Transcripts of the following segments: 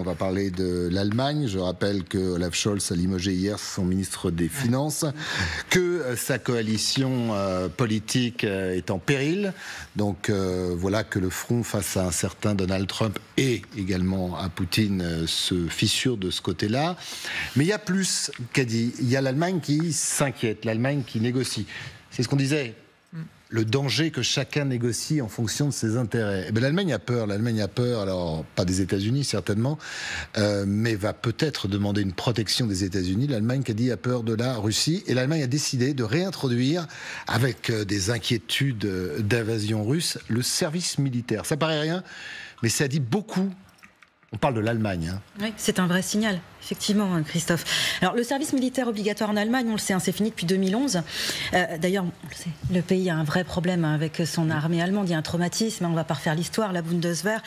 va parler de l'Allemagne. Je rappelle que Olaf Scholz a limogé hier son ministre des Finances, que sa coalition politique est en péril. Donc voilà que le front face à un certain Donald Trump et également à Poutine se fissure de ce côté-là. Mais il y a plus qu'a dit. Il y a l'Allemagne qui s'inquiète, l'Allemagne qui négocie. C'est ce qu'on disait. Le danger que chacun négocie en fonction de ses intérêts. Eh bien, l'Allemagne a peur, alors pas des États-Unis certainement, mais va peut-être demander une protection des États-Unis. L'Allemagne qui a dit a peur de la Russie, et l'Allemagne a décidé de réintroduire, avec des inquiétudes d'invasion russe, le service militaire. Ça paraît rien, mais ça dit beaucoup. On parle de l'Allemagne. Oui, c'est un vrai signal, effectivement, Christophe. Alors, le service militaire obligatoire en Allemagne, on le sait, c'est fini depuis 2011. D'ailleurs, on le sait, le pays a un vrai problème avec son armée allemande. Il y a un traumatisme, on ne va pas refaire l'histoire, la Bundeswehr.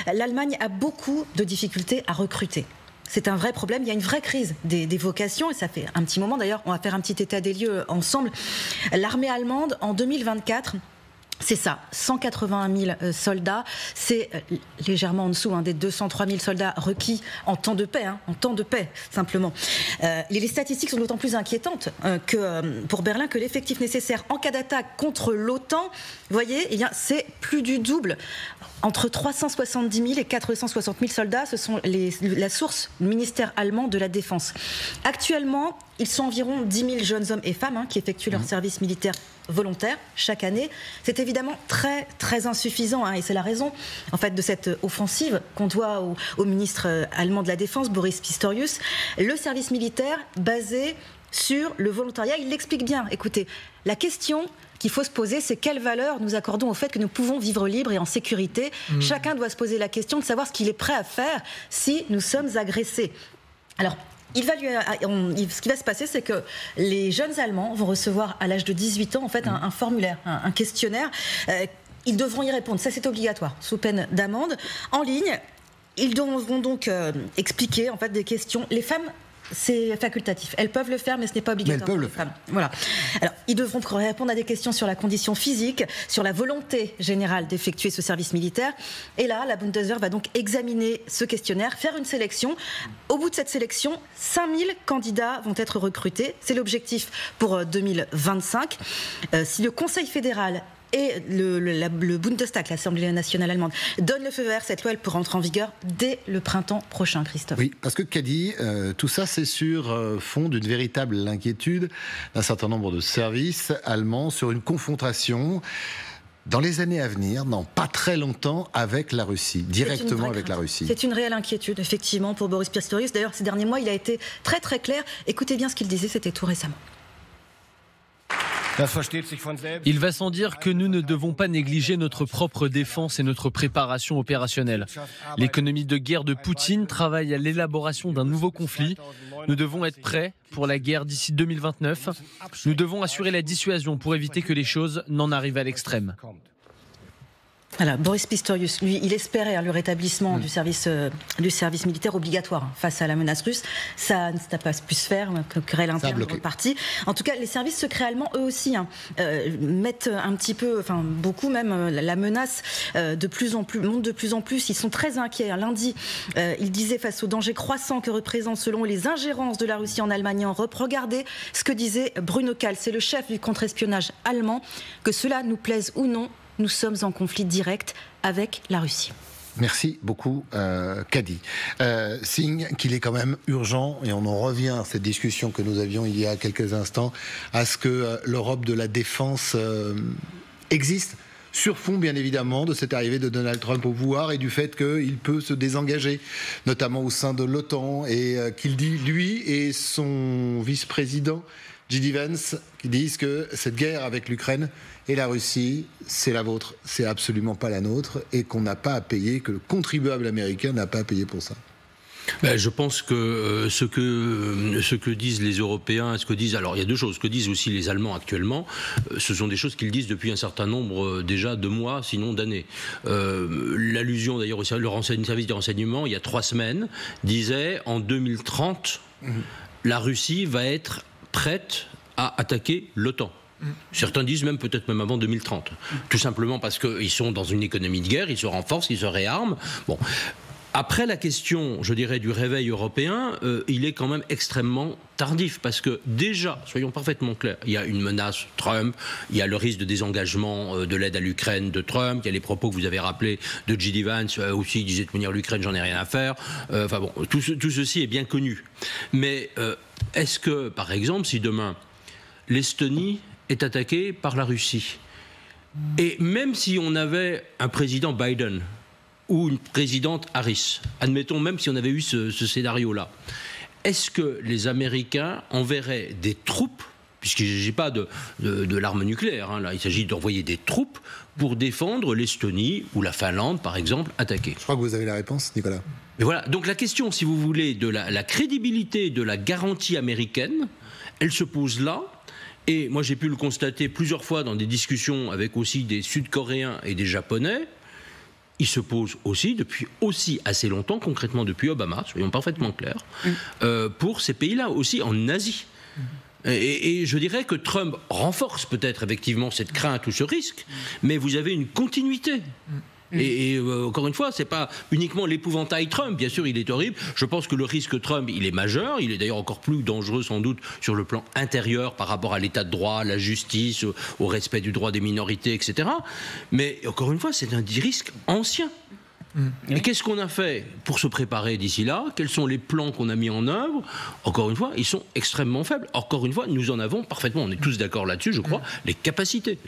L'Allemagne a beaucoup de difficultés à recruter. C'est un vrai problème, il y a une vraie crise des vocations, et ça fait un petit moment, d'ailleurs, on va faire un petit état des lieux ensemble. L'armée allemande, en 2024... c'est ça, 181 000 soldats, c'est légèrement en dessous des 203 000 soldats requis en temps de paix, simplement. Les statistiques sont d'autant plus inquiétantes que pour Berlin que l'effectif nécessaire en cas d'attaque contre l'OTAN, vous voyez, c'est plus du double. Entre 370 000 et 460 000 soldats, ce sont la source du ministère allemand de la Défense. Actuellement, ils sont environ 10 000 jeunes hommes et femmes qui effectuent leur service militaire volontaire chaque année. C'est évidemment très, très insuffisant et c'est la raison en fait, de cette offensive qu'on doit au ministre allemand de la Défense, Boris Pistorius. Le service militaire basé sur le volontariat, il l'explique bien. Écoutez, la question qu'il faut se poser, c'est quelle valeur nous accordons au fait que nous pouvons vivre libre et en sécurité. Chacun doit se poser la question de savoir ce qu'il est prêt à faire si nous sommes agressés. Alors, ce qui va se passer, c'est que les jeunes Allemands vont recevoir à l'âge de 18 ans en fait, un formulaire, un questionnaire. Ils devront y répondre, ça c'est obligatoire, sous peine d'amende. En ligne, ils devront donc expliquer en fait, des questions. Les femmes, c'est facultatif. Elles peuvent le faire, mais ce n'est pas obligatoire pour les femmes. Voilà. Alors, ils devront répondre à des questions sur la condition physique, sur la volonté générale d'effectuer ce service militaire. Et là, la Bundeswehr va donc examiner ce questionnaire, faire une sélection. Au bout de cette sélection, 5000 candidats vont être recrutés. C'est l'objectif pour 2025. Si le Conseil fédéral et le Bundestag, l'Assemblée nationale allemande, donne le feu vert, cette loi elle peut rentrer en vigueur dès le printemps prochain, Christophe. Oui, parce que Kadi, tout ça c'est sur fond d'une véritable inquiétude d'un certain nombre de services allemands sur une confrontation dans les années à venir, non, pas très longtemps, avec la Russie, directement avec la Russie. C'est une réelle inquiétude, effectivement, pour Boris Pistorius. D'ailleurs, ces derniers mois, il a été très très clair. Écoutez bien ce qu'il disait, c'était tout récemment. Il va sans dire que nous ne devons pas négliger notre propre défense et notre préparation opérationnelle. L'économie de guerre de Poutine travaille à l'élaboration d'un nouveau conflit. Nous devons être prêts pour la guerre d'ici 2029. Nous devons assurer la dissuasion pour éviter que les choses n'en arrivent à l'extrême. Voilà, Boris Pistorius, lui, il espérait le rétablissement du service militaire obligatoire face à la menace russe. Ça n'a pas pu se faire, querelle interne dans le parti. En tout cas, les services secrets allemands, eux aussi, mettent un petit peu, enfin beaucoup même, la menace monte de plus en plus. Ils sont très inquiets. Lundi, ils disaient face au danger croissant que représentent selon les ingérences de la Russie en Allemagne et en Europe. Regardez ce que disait Bruno Kahl, c'est le chef du contre-espionnage allemand, que cela nous plaise ou non, nous sommes en conflit direct avec la Russie. Merci beaucoup, Kadi. Signe qu'il est quand même urgent, et on en revient à cette discussion que nous avions il y a quelques instants, à ce que l'Europe de la défense existe, sur fond bien évidemment de cette arrivée de Donald Trump au pouvoir et du fait qu'il peut se désengager, notamment au sein de l'OTAN, et qu'il dit, lui et son vice-président, J.D. Vance, qui disent que cette guerre avec l'Ukraine et la Russie, c'est la vôtre, c'est absolument pas la nôtre, et qu'on n'a pas à payer, que le contribuable américain n'a pas à payer pour ça. Je pense que ce que disent les Européens, alors il y a deux choses, ce que disent aussi les Allemands actuellement, ce sont des choses qu'ils disent depuis un certain nombre déjà de mois, sinon d'années. L'allusion d'ailleurs au service de renseignement, il y a 3 semaines, disait en 2030, la Russie va être prête à attaquer l'OTAN. Certains disent peut-être même avant 2030. Tout simplement parce qu'ils sont dans une économie de guerre, ils se renforcent, ils se réarment. Bon. Après la question, je dirais, du réveil européen, il est quand même extrêmement tardif parce que déjà, soyons parfaitement clairs, il y a une menace Trump, il y a le risque de désengagement de l'aide à l'Ukraine de Trump, il y a les propos que vous avez rappelés de J.D. Vance aussi, il disait de tenir l'Ukraine, j'en ai rien à faire. Enfin bon, tout ceci est bien connu. Mais est-ce que, par exemple, si demain l'Estonie est attaquée par la Russie, et même si on avait un président Biden ou une présidente Harris, admettons même si on avait eu ce scénario-là, est-ce que les Américains enverraient des troupes, puisqu'il ne s'agit pas de l'arme nucléaire, hein, là, il s'agit d'envoyer des troupes pour défendre l'Estonie ou la Finlande, par exemple, attaquée? Je crois que vous avez la réponse, Nicolas. Mais voilà, donc la question, si vous voulez, de la crédibilité de la garantie américaine, elle se pose là. Et moi, j'ai pu le constater plusieurs fois dans des discussions avec aussi des Sud-Coréens et des Japonais. Il se pose aussi depuis assez longtemps, concrètement depuis Obama, soyons parfaitement clairs, pour ces pays-là, aussi en Asie. Et je dirais que Trump renforce peut-être effectivement cette crainte ou ce risque, mais vous avez une continuité. Et encore une fois, c'est pas uniquement l'épouvantail Trump. Bien sûr, il est horrible. Je pense que le risque Trump, il est majeur. Il est d'ailleurs encore plus dangereux, sans doute, sur le plan intérieur par rapport à l'état de droit, la justice, au respect du droit des minorités, etc. Mais encore une fois, c'est un risque ancien. Et qu'est-ce qu'on a fait pour se préparer d'ici là? Quels sont les plans qu'on a mis en œuvre? Encore une fois, ils sont extrêmement faibles. Encore une fois, nous en avons parfaitement, on est tous d'accord là-dessus, je crois, les capacités.